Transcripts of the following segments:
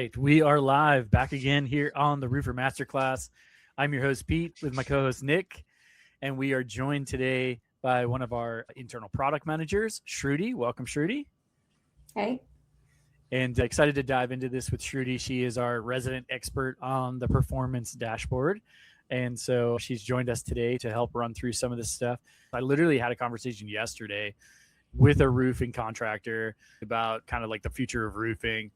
right, we are live back again here on the Roofr Masterclass. I'm your host, Pete, with my co-host, Nick, and we are joined today by one of our internal product managers, Shruti. Welcome, Shruti. Hey. And excited to dive into this with Shruti. She is our resident expert on the performance dashboard. And so she's joined us today to help run through some of this stuff. I literally had a conversation yesterday with a roofing contractor about kind of like the future of roofing.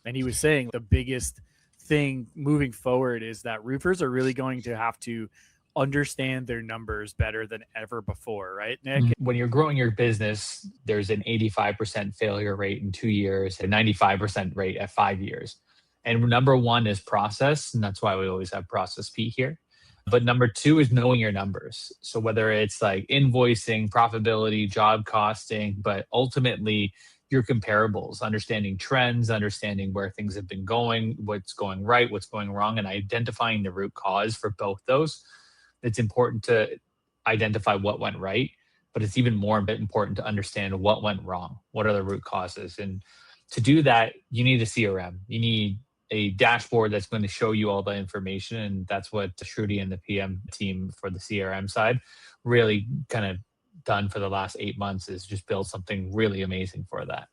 And he was saying the biggest thing moving forward is that roofers are really going to have to understand their numbers better than ever before, right, Nick? When you're growing your business, there's an 85% failure rate in 2 years, a 95% rate at 5 years. And number one is process, and that's why we always have Process Pete here. But number two is knowing your numbers. So whether it's like invoicing, profitability, job costing, but ultimately your comparables, understanding trends, understanding where things have been going, what's going right, what's going wrong, and identifying the root cause for both those. It's important to identify what went right, but it's even more important to understand what went wrong. What are the root causes? And to do that, you need a CRM. You need a dashboard that's going to show you all the information. And that's what Shruti and the PM team for the CRM side really kind of done for the last 8 months, is just build something really amazing for that.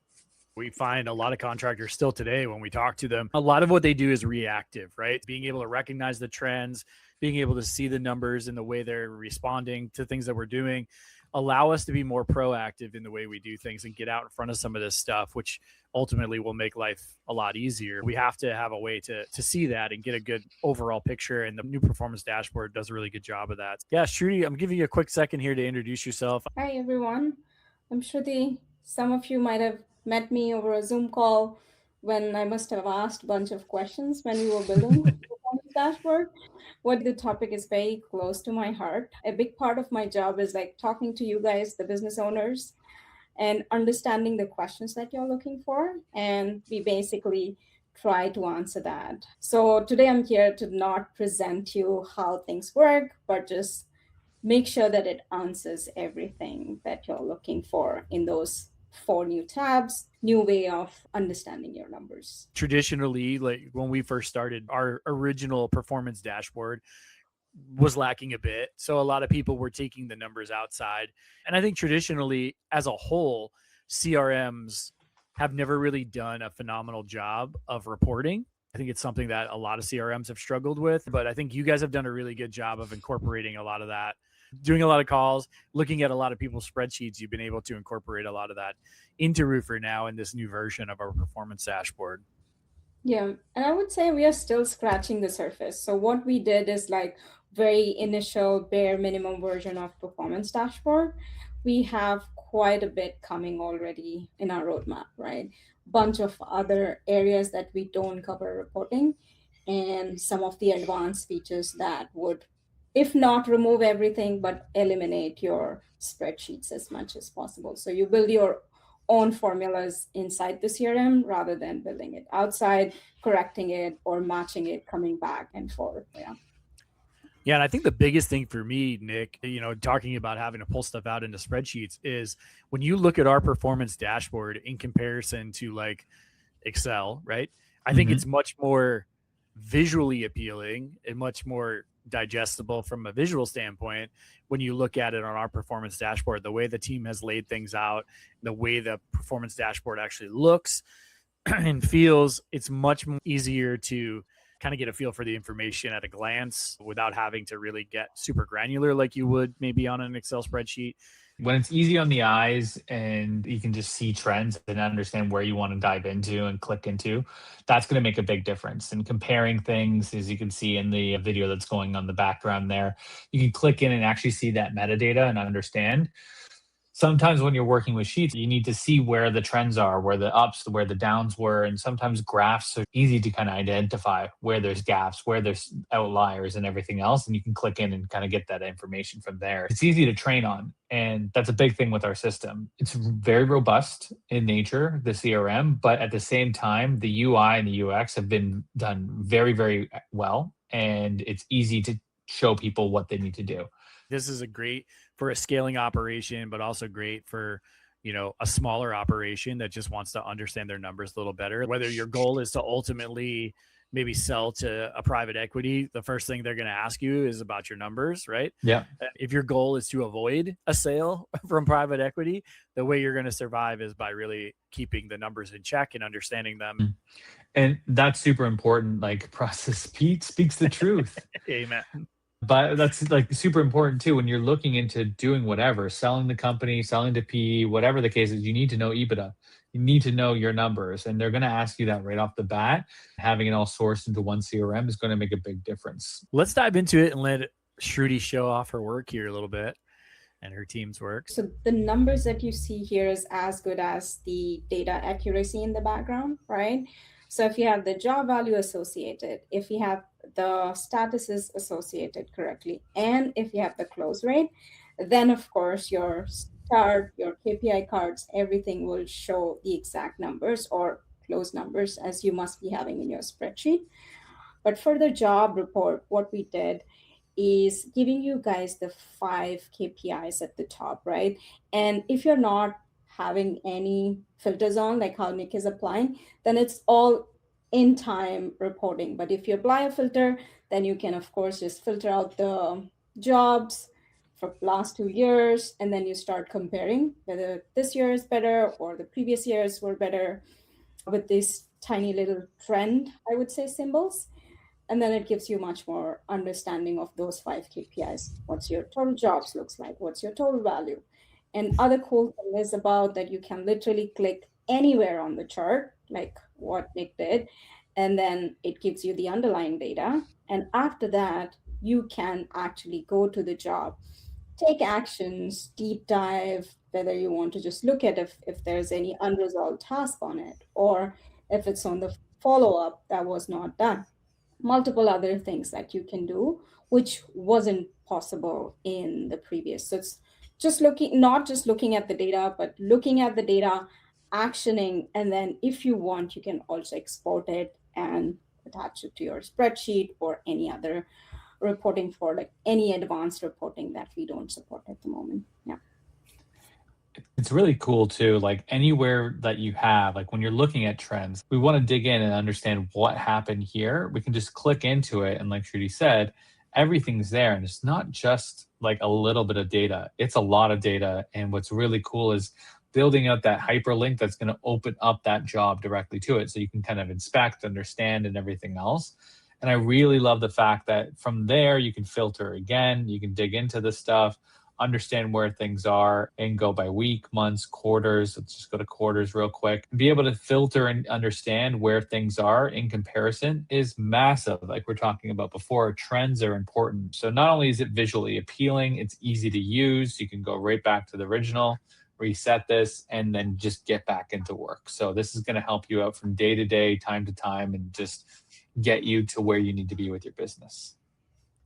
We find a lot of contractors still today when we talk to them, a lot of what they do is reactive, right? Being able to recognize the trends, being able to see the numbers and the way they're responding to things that we're doing, allow us to be more proactive in the way we do things and get out in front of some of this stuff, which ultimately will make life a lot easier. We have to have a way to see that and get a good overall picture. And the new performance dashboard does a really good job of that. Yeah, Shruti, I'm giving you a quick second here to introduce yourself. Hi, everyone. I'm Shruti. Some of you might have met me over a Zoom call when I must have asked a bunch of questions when we were building the performance dashboard. What the topic is very close to my heart. A big part of my job is like talking to you guys, the business owners, and understanding the questions that you're looking for. And we basically try to answer that. So today I'm here to not present you how things work, but just make sure that it answers everything that you're looking for in those 4 new tabs, new way of understanding your numbers. Traditionally, like when we first started, our original performance dashboard was lacking a bit. So a lot of people were taking the numbers outside. And I think traditionally, as a whole, CRMs have never really done a phenomenal job of reporting. I think it's something that a lot of CRMs have struggled with, but I think you guys have done a really good job of incorporating a lot of that, doing a lot of calls, looking at a lot of people's spreadsheets. You've been able to incorporate a lot of that into Roofr now in this new version of our performance dashboard. Yeah, and I would say we are still scratching the surface. So what we did is like very initial bare minimum version of performance dashboard. We have quite a bit coming already in our roadmap, right? Bunch of other areas that we don't cover reporting, and some of the advanced features that would, if not remove everything, but eliminate your spreadsheets as much as possible. So you build your own formulas inside the CRM rather than building it outside, correcting it or matching it, coming back and forth. Yeah. Yeah, and I think the biggest thing for me, Nick, talking about having to pull stuff out into spreadsheets is when you look at our performance dashboard in comparison to like Excel, right? I think it's much more visually appealing and much more digestible from a visual standpoint when you look at it on our performance dashboard. The way the team has laid things out, the way the performance dashboard actually looks and feels, it's much easier to kind of get a feel for the information at a glance without having to really get super granular like you would maybe on an Excel spreadsheet. When it's easy on the eyes and you can just see trends and understand where you want to dive into and click into, that's going to make a big difference. And comparing things, as you can see in the video that's going on the background there, you can click in and actually see that metadata and understand. Sometimes when you're working with sheets, you need to see where the trends are, where the ups, where the downs were. And sometimes graphs are easy to kind of identify where there's gaps, where there's outliers and everything else. And you can click in and kind of get that information from there. It's easy to train on. And that's a big thing with our system. It's very robust in nature, the CRM, but at the same time, the UI and the UX have been done very, very well. And it's easy to show people what they need to do. This is great for a scaling operation, but also great for a smaller operation that just wants to understand their numbers a little better. Whether your goal is to ultimately maybe sell to a private equity, the first thing they're going to ask you is about your numbers, right? Yeah. If your goal is to avoid a sale from private equity, the way you're going to survive is by really keeping the numbers in check and understanding them. And that's super important. Like process Pete speaks the truth. Amen. But that's like super important too when you're looking into doing whatever, selling the company, selling to PE, whatever the case is, you need to know EBITDA. You need to know your numbers, and they're going to ask you that right off the bat. Having it all sourced into one CRM is going to make a big difference. Let's dive into it and let Shruti show off her work here a little bit and her team's work. So the numbers that you see here is as good as the data accuracy in the background, right? So if you have the job value associated, if you have the statuses associated correctly, and if you have the close rate, then of course your chart, your KPI cards, everything will show the exact numbers or close numbers as you must be having in your spreadsheet. But for the job report, what we did is giving you guys the 5 KPIs at the top, right? And if you're not having any filters on, like how Nic is applying, then it's all in time reporting. But if you apply a filter, then you can, of course, just filter out the jobs for last 2 years, and then you start comparing whether this year is better or the previous years were better with this tiny little trend, I would say, symbols. And then it gives you much more understanding of those 5 KPIs. What's your total jobs looks like? What's your total value? And other cool thing is about that you can literally click anywhere on the chart, like what Nic did, and then it gives you the underlying data. And after that, you can actually go to the job, take actions, deep dive, whether you want to just look at if there's any unresolved task on it, or if it's on the follow-up that was not done. Multiple other things that you can do, which wasn't possible in the previous. So it's just not just looking at the data, but looking at the data, actioning, and then if you want, you can also export it and attach it to your spreadsheet or any other reporting for like any advanced reporting that we don't support at the moment. Yeah. It's really cool too. Like anywhere that you have, like when you're looking at trends, we want to dig in and understand what happened here. We can just click into it. And like Shruti said, everything's there. And it's not just like a little bit of data, it's a lot of data. And what's really cool is building out that hyperlink that's going to open up that job directly to it. So you can kind of inspect, understand, and everything else. And I really love the fact that from there, you can filter again, you can dig into this stuff, understand where things are, and go by week, months, quarters. Let's just go to quarters real quick. Be able to filter and understand where things are in comparison is massive. Like we're talking about before, trends are important. So not only is it visually appealing, it's easy to use. You can go right back to the original, reset this, and then just get back into work. So this is going to help you out from day to day, time to time, and just get you to where you need to be with your business.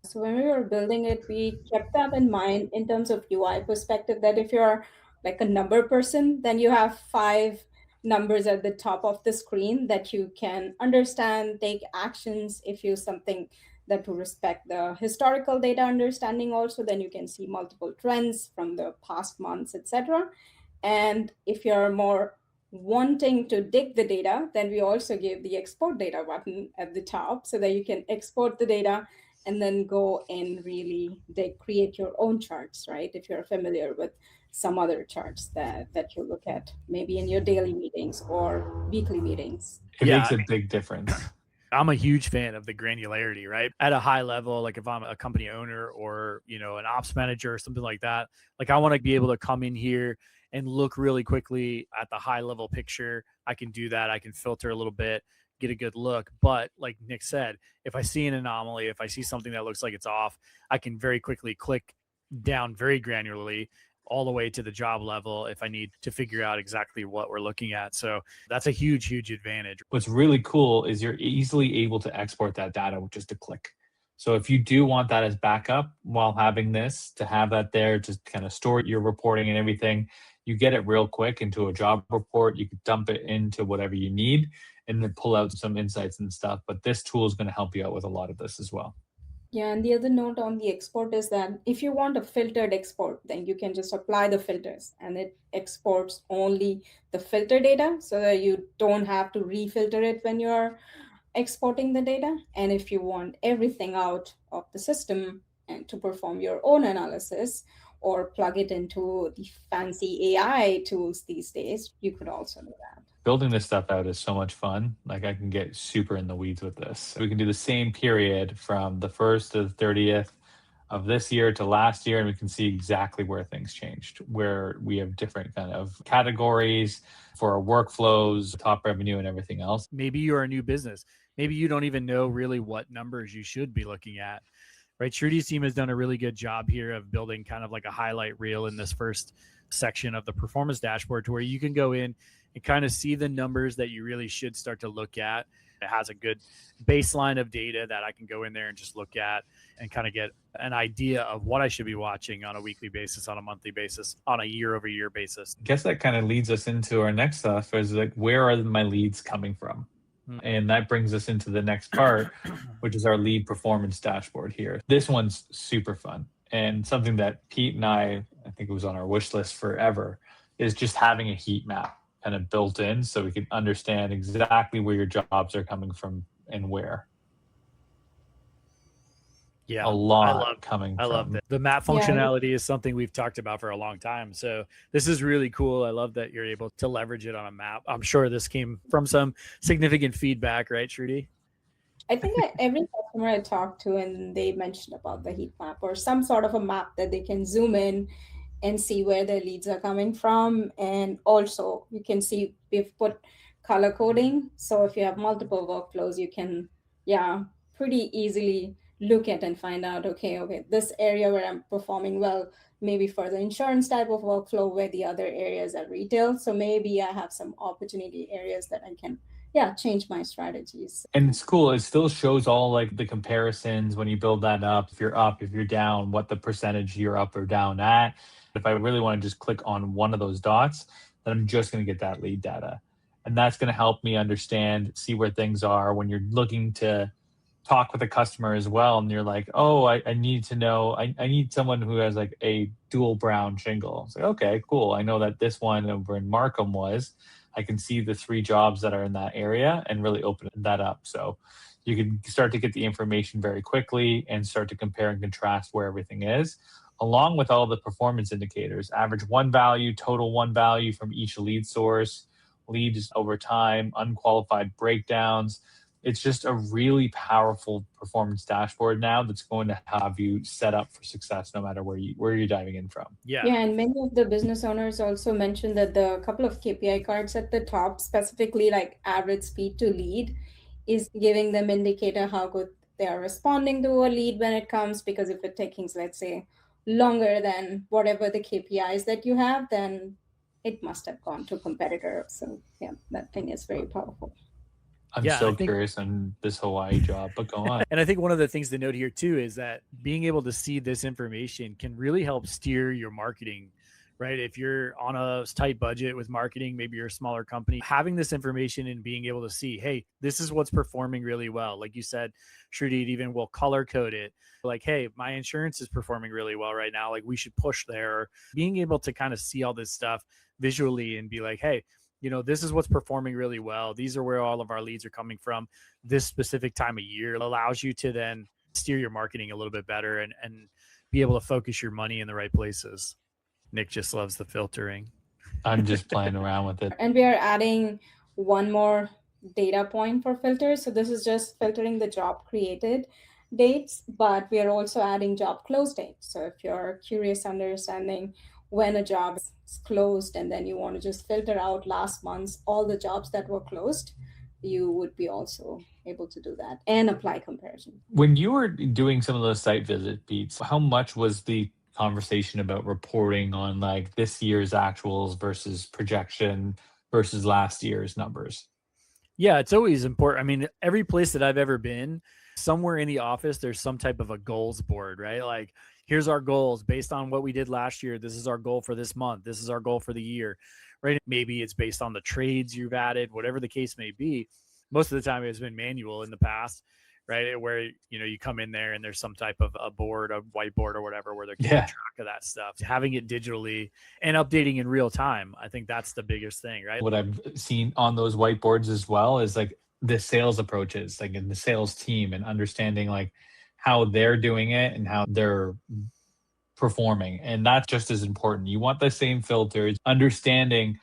So when we were building it, we kept that in mind in terms of UI perspective, that if you're like a number person, then you have 5 numbers at the top of the screen that you can understand, take actions. If you something that will respect the historical data understanding also, then you can see multiple trends from the past months, etc. And if you're more wanting to dig the data, then we also gave the export data button at the top so that you can export the data and then go and really create your own charts, right? If you're familiar with some other charts that you look at, maybe in your daily meetings or weekly meetings. It makes a big difference. I'm a huge fan of the granularity, right? At a high level, like if I'm a company owner or, an ops manager or something like that, like I want to be able to come in here and look really quickly at the high level picture. I can do that. I can filter a little bit, get a good look. But like Nic said, if I see an anomaly, if I see something that looks like it's off, I can very quickly click down very granularly all the way to the job level if I need to figure out exactly what we're looking at. So that's a huge, huge advantage. What's really cool is you're easily able to export that data with just a click. So if you do want that as backup while having this, to have that there, just kind of store your reporting and everything, you get it real quick into a job report. You can dump it into whatever you need and then pull out some insights and stuff. But this tool is going to help you out with a lot of this as well. Yeah, and the other note on the export is that if you want a filtered export, then you can just apply the filters and it exports only the filter data so that you don't have to refilter it when you're exporting the data. And if you want everything out of the system and to perform your own analysis or plug it into the fancy AI tools these days, you could also do that. Building this stuff out is so much fun. Like I can get super in the weeds with this. We can do the same period from the 1st to the 30th of this year to last year, and we can see exactly where things changed, where we have different kind of categories for our workflows, top revenue, and everything else. Maybe you're a new business. Maybe you don't even know really what numbers you should be looking at, right? Shruti's team has done a really good job here of building kind of like a highlight reel in this first section of the performance dashboard to where you can go in and kind of see the numbers that you really should start to look at. It has a good baseline of data that I can go in there and just look at and kind of get an idea of what I should be watching on a weekly basis, on a monthly basis, on a year-over-year basis. I guess that kind of leads us into our next stuff is like, where are my leads coming from? And that brings us into the next part, which is our lead performance dashboard here. This one's super fun and something that Pete and I think it was on our wish list forever, is just having a heat map kind of built in so we can understand exactly where your jobs are coming from and where. Yeah, a lot coming I love from. that. The map functionality is something we've talked about for a long time. So this is really cool. I love that you're able to leverage it on a map. I'm sure this came from some significant feedback, right, Shruti? I think every customer I talked to, and they mentioned about the heat map or some sort of a map that they can zoom in and see where their leads are coming from. And also, you can see we've put color coding. So if you have multiple workflows, you can, yeah, pretty easily look at and find out, okay, this area where I'm performing well, maybe for the insurance type of workflow, where the other areas are retail. So maybe I have some opportunity areas that I can change my strategies. And it's cool. It still shows all like the comparisons when you build that up. If you're up, if you're down, what the percentage you're up or down at. If I really want to just click on one of those dots, then I'm just going to get that lead data. And that's going to help me understand, see where things are when you're looking to talk with a customer as well. And you're like, oh, I need to know, I need someone who has like a dual brown shingle. It's like, okay, cool. I know that this one over in Markham was. I can see the 3 jobs that are in that area and really open that up. So you can start to get the information very quickly and start to compare and contrast where everything is, along with all the performance indicators, average 1 value, total 1 value from each lead source, leads over time, unqualified breakdowns. It's just a really powerful performance dashboard now that's going to have you set up for success no matter where you're diving in from. Yeah, and many of the business owners also mentioned that the couple of KPI cards at the top, specifically like average speed to lead, is giving them indicator how good they are responding to a lead when it comes, because if it takes, let's say, longer than whatever the KPIs that you have, then it must have gone to a competitor. So yeah, that thing is very powerful. I'm so curious on this Hawaii job, but go on. And I think one of the things to note here too is that being able to see this information can really help steer your marketing, right? If you're on a tight budget with marketing, maybe you're a smaller company, having this information and being able to see, hey, this is what's performing really well. Like you said, Shruti, it even will color code it. Like, hey, my insurance is performing really well right now. Like we should push there. Being able to kind of see all this stuff visually and be like, hey, you know, this is what's performing really well. These are where all of our leads are coming from. This specific time of year allows you to then steer your marketing a little bit better and be able to focus your money in the right places. Nic just loves the filtering. I'm just playing around with it. And we are adding one more data point for filters. So this is just filtering the job created dates, but we are also adding job close dates. So if you're curious understanding when a job is closed and then you want to just filter out last month's all the jobs that were closed, you would be also able to do that and apply comparison. When you were doing some of those site visit beats, how much was the conversation about reporting on like this year's actuals versus projection versus last year's numbers? Yeah, it's always important. I mean, every place that I've ever been, somewhere in the office, there's some type of a goals board, right? Like, here's our goals based on what we did last year. This is our goal for this month. This is our goal for the year, right? Maybe it's based on the trades you've added, whatever the case may be. Most of the time it's been manual in the past, right? Where, you come in there and there's some type of a board, a whiteboard or whatever, where they're keeping Yeah. track of that stuff. Having it digitally and updating in real time, I think that's the biggest thing, right? What I've seen on those whiteboards as well is like the sales approaches, like in the sales team, and understanding like how they're doing it and how they're performing. And that's just as important. You want the same filters, understanding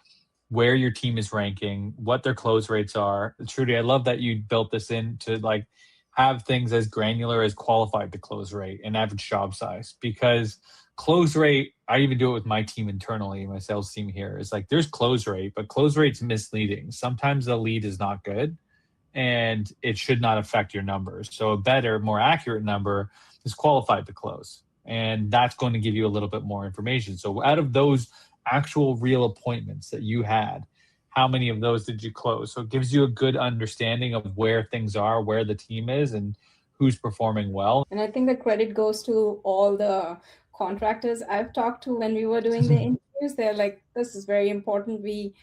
where your team is ranking, what their close rates are. Shruti, I love that you built this in to like have things as granular as qualified to close rate and average job size. Because close rate, I even do it with my team internally, my sales team here, is like there's close rate, but close rate's misleading. Sometimes the lead is not good and it should not affect your numbers. So a better, more accurate number is qualified to close. And that's going to give you a little bit more information. So out of those actual real appointments that you had, how many of those did you close? So it gives you a good understanding of where things are, where the team is, and who's performing well. And I think the credit goes to all the contractors I've talked to when we were doing the interviews. They're like, this is very important. We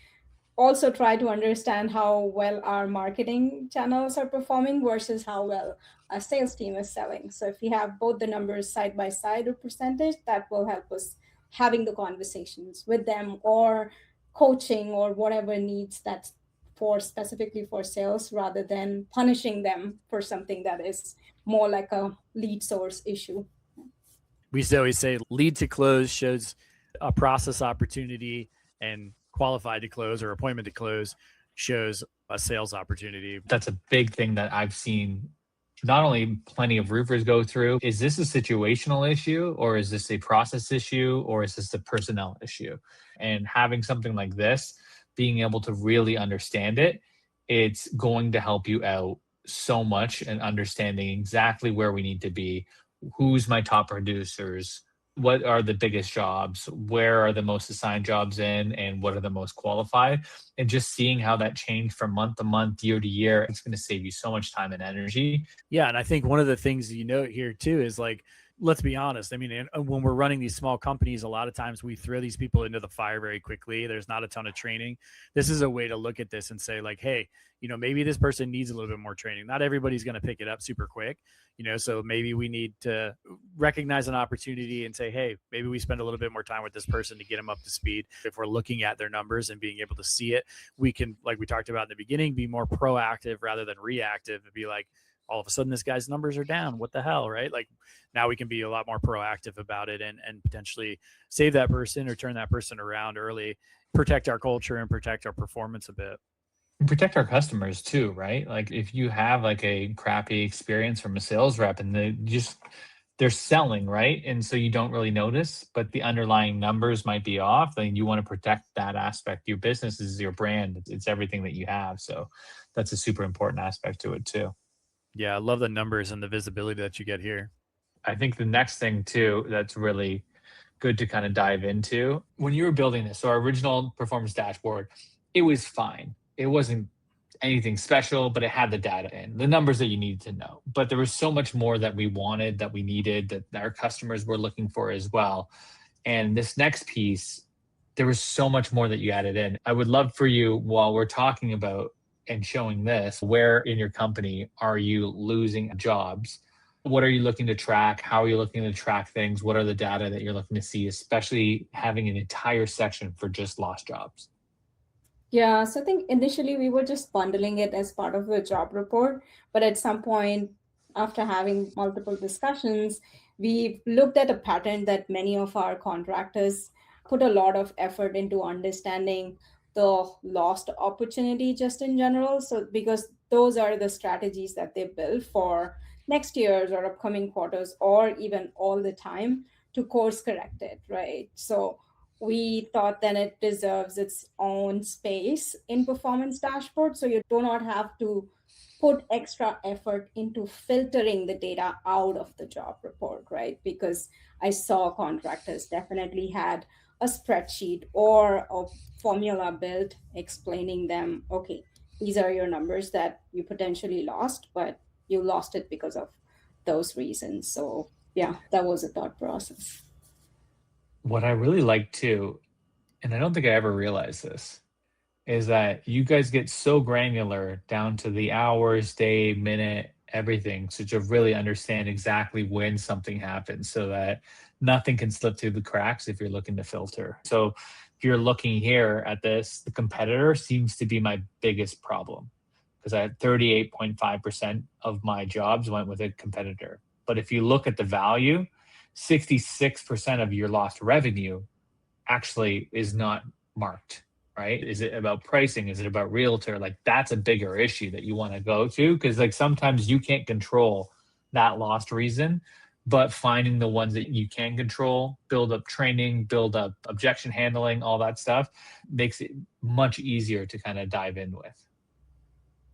also try to understand how well our marketing channels are performing versus how well our sales team is selling. So if we have both the numbers side by side or percentage, that will help us having the conversations with them or coaching or whatever needs that's for specifically for sales rather than punishing them for something that is more like a lead source issue. We always say lead to close shows a process opportunity, and qualified to close or appointment to close shows a sales opportunity. That's a big thing that I've seen not only plenty of roofers go through. Is this a situational issue, or is this a process issue, or is this a personnel issue? And having something like this, being able to really understand it, it's going to help you out so much in understanding exactly where we need to be, who's my top producers, what are the biggest jobs, where are the most assigned jobs in, and what are the most qualified. And just seeing how that changed from month to month, year to year, it's going to save you so much time and energy. Yeah. And I think one of the things here too is like, let's be honest. I mean, when we're running these small companies, a lot of times we throw these people into the fire very quickly. There's not a ton of training. This is a way to look at this and say like, hey, maybe this person needs a little bit more training. Not everybody's going to pick it up super quick, so maybe we need to recognize an opportunity and say, hey, maybe we spend a little bit more time with this person to get them up to speed. If we're looking at their numbers and being able to see it, we can, like we talked about in the beginning, be more proactive rather than reactive and be like, all of a sudden this guy's numbers are down. What the hell, right? Like now we can be a lot more proactive about it and potentially save that person or turn that person around early, protect our culture and protect our performance a bit. And protect our customers too, right? Like if you have like a crappy experience from a sales rep and they're selling, right? And so you don't really notice, but the underlying numbers might be off. Then you want to protect that aspect. Your business is your brand. It's everything that you have. So that's a super important aspect to it too. Yeah, I love the numbers and the visibility that you get here. I think the next thing too that's really good to kind of dive into, when you were building this, so our original performance dashboard, it was fine. It wasn't anything special, but it had the data in, the numbers that you needed to know. But there was so much more that we wanted, that we needed, that our customers were looking for as well. And this next piece, there was so much more that you added in. I would love for you, while we're talking about and showing this, where in your company are you losing jobs? What are you looking to track? How are you looking to track things? What are the data that you're looking to see, especially having an entire section for just lost jobs? Yeah, so I think initially we were just bundling it as part of the job report, but at some point, after having multiple discussions, we looked at a pattern that many of our contractors put a lot of effort into understanding the lost opportunity just in general. So because those are the strategies that they build for next year's or upcoming quarters or even all the time to course correct it, right? So we thought then it deserves its own space in performance dashboard. So you do not have to put extra effort into filtering the data out of the job report, right? Because I saw contractors definitely had a spreadsheet or a formula built explaining them, okay, these are your numbers that you potentially lost, but you lost it because of those reasons. So yeah, that was a thought process. What I really like too, and I don't think I ever realized this, is that you guys get so granular down to the hours, day, minute, everything, so to really understand exactly when something happens so that nothing can slip through the cracks if you're looking to filter. So if you're looking here at this, the competitor seems to be my biggest problem because I had 38.5% of my jobs went with a competitor. But if you look at the value, 66% of your lost revenue actually is not marked, right? Is it about pricing? Is it about realtor? Like that's a bigger issue that you want to go to because like sometimes you can't control that lost reason, but finding the ones that you can control, build up training, build up objection handling, all that stuff makes it much easier to kind of dive in with.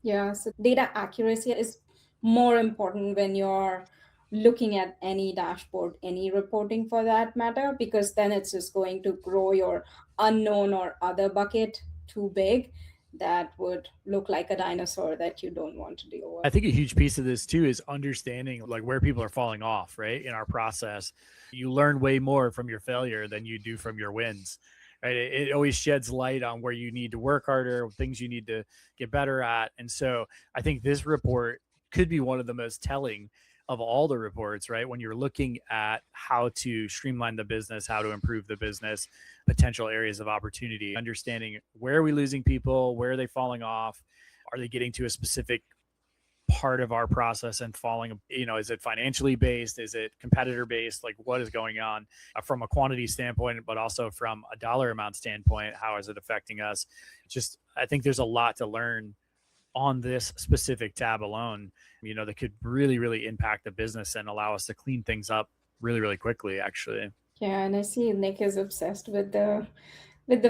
Yeah, so data accuracy is more important when you're looking at any dashboard, any reporting for that matter, because then it's just going to grow your unknown or other bucket too big that would look like a dinosaur that you don't want to deal I with. think a huge piece of this too is understanding like where people are falling off, right? In our process, you learn way more from your failure than you do from your wins, right? It always sheds light on where you need to work harder, things you need to get better at. And so I think this report could be one of the most telling of all the reports, right? When you're looking at how to streamline the business, how to improve the business, potential areas of opportunity, understanding where are we losing people, where are they falling off, are they getting to a specific part of our process and falling, is it financially based, is it competitor based, like what is going on from a quantity standpoint, but also from a dollar amount standpoint, how is it affecting us? Just I think there's a lot to learn on this specific tab alone, that could really really impact the business and allow us to clean things up really really quickly actually. Yeah, and I see Nick is obsessed with the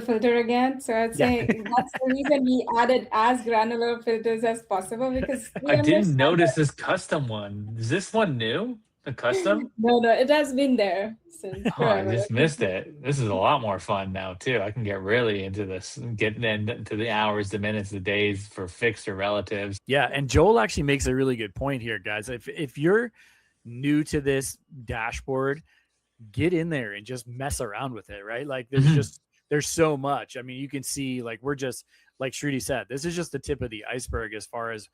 filter again. So I'd Yeah. say that's the reason we added as granular filters as possible because we I didn't understand notice that. this custom one. Is this one new? The custom? No, it has been there since Oh, I forever. just missed it. This is a lot more fun now too. I can get really into this, getting into the hours, the minutes, the days for fixed or relatives. Yeah, and Joel actually makes a really good point here, guys. If you're new to this dashboard, get in there and just mess around with it, right? Like there's so much. I mean, you can see like we're just like Shruti said, this is just the tip of the iceberg as far as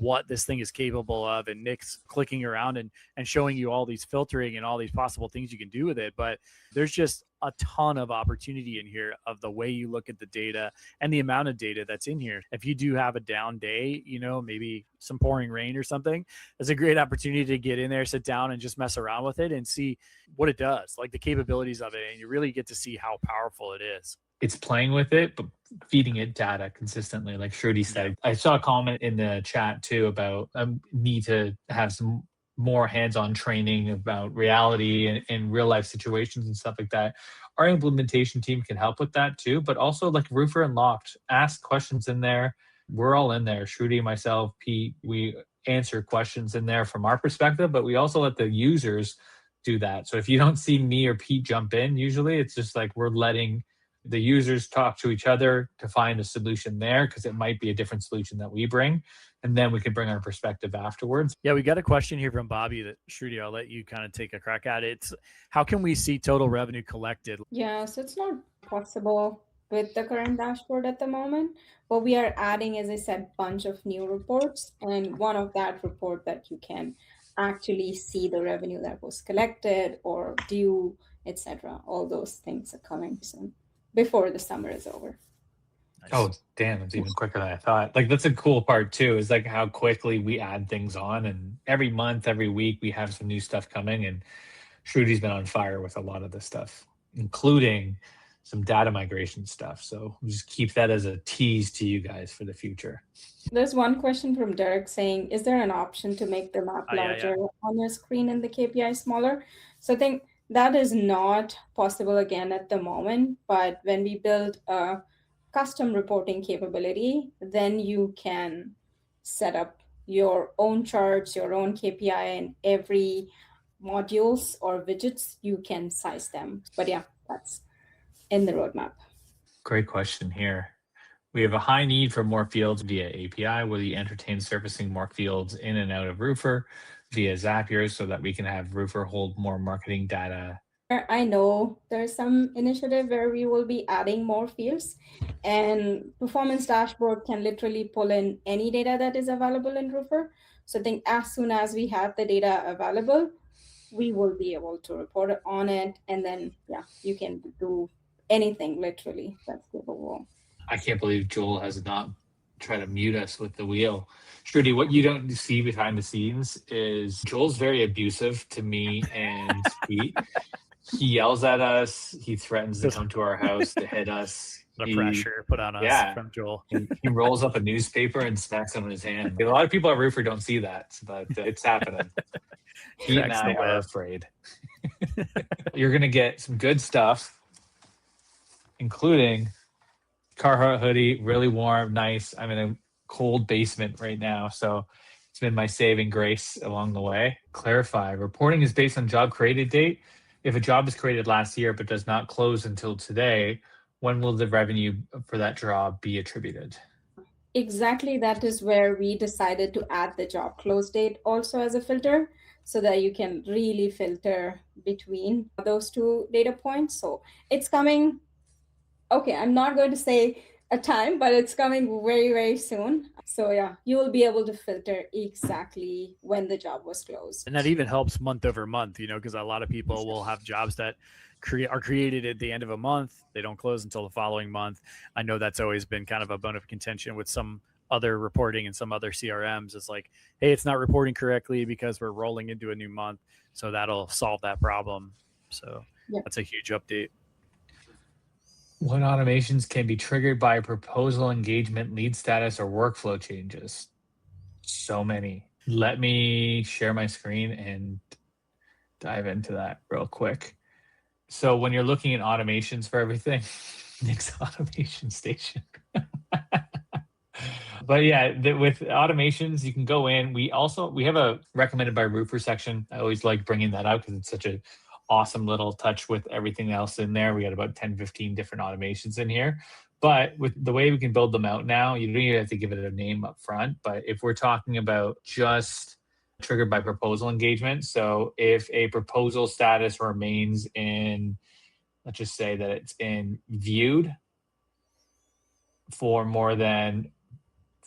what this thing is capable of, and Nick's clicking around and showing you all these filtering and all these possible things you can do with it. But there's just a ton of opportunity in here of the way you look at the data and the amount of data that's in here. If you do have a down day, maybe some pouring rain or something, it's a great opportunity to get in there, sit down and just mess around with it and see what it does, like the capabilities of it. And you really get to see how powerful it is. It's playing with it, but feeding it data consistently. Like Shruti said, I saw a comment in the chat too about need to have some more hands-on training about reality and real life situations and stuff like that. Our implementation team can help with that too, but also like Roofr and Locked, ask questions in there. We're all in there. Shruti, myself, Pete, we answer questions in there from our perspective, but we also let the users do that. So if you don't see me or Pete jump in, usually it's just like we're letting the users talk to each other to find a solution there because it might be a different solution that we bring. And then we can bring our perspective afterwards. Yeah, we got a question here from Bobby that Shruti, I'll let you kind of take a crack at it. It's how can we see total revenue collected? Yeah, so it's not possible with the current dashboard at the moment. What we are adding, as I said, bunch of new reports, and one of that report that you can actually see the revenue that was collected or due, etc. All those things are coming soon before the summer is over. Nice. Oh, damn, it's even quicker than I thought. Like that's a cool part too, is like how quickly we add things on, and every month, every week we have some new stuff coming, and Shruti's been on fire with a lot of this stuff, including some data migration stuff. So we'll just keep that as a tease to you guys for the future. There's one question from Derek saying, is there an option to make the map larger on your screen and the KPI smaller? So I think that is not possible again at the moment, but when we build a custom reporting capability, then you can set up your own charts, your own KPI, and every modules or widgets, you can size them. But yeah, that's in the roadmap. Great question here. We have a high need for more fields via API. Will you entertain surfacing more fields in and out of Roofr via Zapier so that we can have Roofr hold more marketing data I know there's some initiative where we will be adding more fields, and performance dashboard can literally pull in any data that is available in Roofr. So I think as soon as we have the data available, we will be able to report on it, and then yeah, you can do anything literally that's capable. I can't believe Joel has not tried to mute us with the wheel. Shruti, what you don't see behind the scenes is Joel's very abusive to me and Pete. He yells at us. He threatens to come to our house to hit us. The pressure put on us from Joel. He rolls up a newspaper and smacks it in his hand. A lot of people at Roofr don't see that, but it's happening. Pete and I are afraid. You're going to get some good stuff, including Carhartt hoodie, really warm, nice. I'm in a cold basement right now, so it's been my saving grace along the way. Clarify, reporting is based on job created date. If a job is created last year but does not close until today, when will the revenue for that job be attributed? Exactly, that is where we decided to add the job close date also as a filter, so that you can really filter between those two data points. So it's coming. Okay, I'm not going to say a time, but it's coming very, very soon. So yeah, you will be able to filter exactly when the job was closed. And that even helps month over month, because a lot of people will have jobs that are created at the end of a month. They don't close until the following month. I know that's always been kind of a bone of contention with some other reporting and some other CRMs. It's like, hey, it's not reporting correctly because we're rolling into a new month. So that'll solve that problem. So that's a huge update. What automations can be triggered by proposal, engagement, lead status, or workflow changes? So many. Let me share my screen and dive into that real quick. So when you're looking at automations for everything, Nic's automation station. But yeah, with automations, you can go in. We have a recommended by Roofr section. I always like bringing that up because it's such a awesome little touch with everything else in there. We got about 10, 15 different automations in here. But with the way we can build them out now, you don't even have to give it a name up front. But if we're talking about just triggered by proposal engagement, so if a proposal status remains in, let's just say that it's been viewed for more than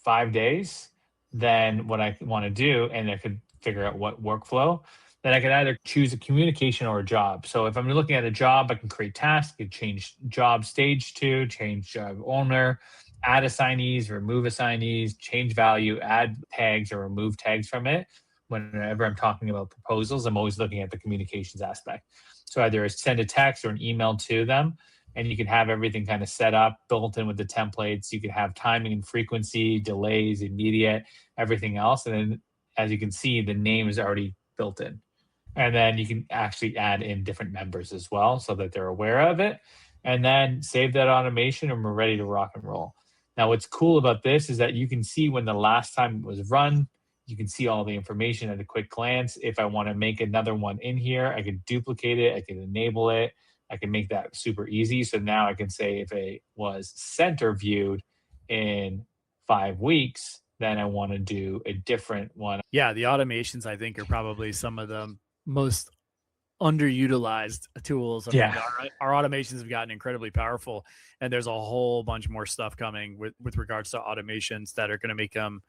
5 days, then what I want to do, and I could figure out what workflow, then I could either choose a communication or a job. So if I'm looking at a job, I can create tasks, I can change job stage to, change job owner, add assignees, remove assignees, change value, add tags or remove tags from it. Whenever I'm talking about proposals, I'm always looking at the communications aspect. So either send a text or an email to them, and you can have everything kind of set up, built in with the templates. You can have timing and frequency, delays, immediate, everything else. And then as you can see, the name is already built in. And then you can actually add in different members as well so that they're aware of it. And then save that automation and we're ready to rock and roll. Now, what's cool about this is that you can see when the last time it was run. You can see all the information at a quick glance. If I want to make another one in here, I can duplicate it. I can enable it. I can make that super easy. So now I can say if it was center viewed in 5 weeks, then I want to do a different one. Yeah, the automations, I think, are probably some of the most underutilized tools. I mean, our automations have gotten incredibly powerful, and there's a whole bunch more stuff coming with regards to automations that are going to make them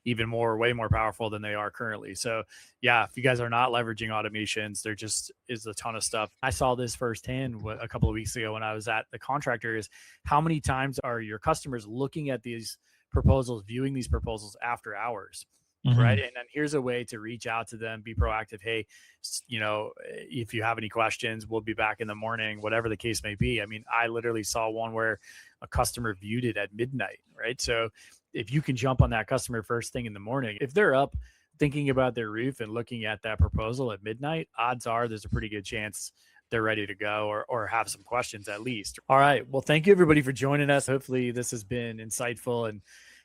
even way more powerful than they are currently. So yeah, if you guys are not leveraging automations, there just is a ton of stuff. I saw this firsthand a couple of weeks ago when I was at the contractor, is how many times are your customers looking at these proposals, viewing these proposals after hours? Right. And then here's a way to reach out to them, be proactive. Hey, if you have any questions, we'll be back in the morning, whatever the case may be. I mean, I literally saw one where a customer viewed it at midnight. Right. So if you can jump on that customer first thing in the morning, if they're up thinking about their roof and looking at that proposal at midnight, odds are there's a pretty good chance they're ready to go or have some questions at least. All right. Well, thank you everybody for joining us. Hopefully this has been insightful and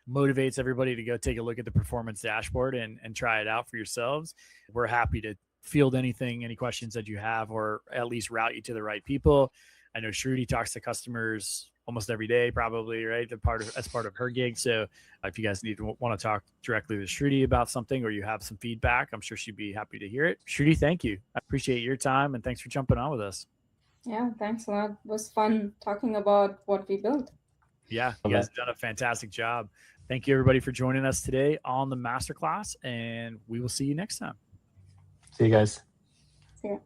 motivates everybody to go take a look at the performance dashboard and try it out for yourselves. We're happy to field any questions that you have, or at least route you to the right people. I know Shruti talks to customers almost every day, probably, right? As part of her gig. So if you guys want to talk directly with Shruti about something, or you have some feedback, I'm sure she'd be happy to hear it. Shruti, thank you. I appreciate your time, and thanks for jumping on with us. Yeah, thanks a lot. It was fun talking about what we built. Yeah, you guys have done a fantastic job. Thank you, everybody, for joining us today on the Masterclass, and we will see you next time. See you guys. See ya.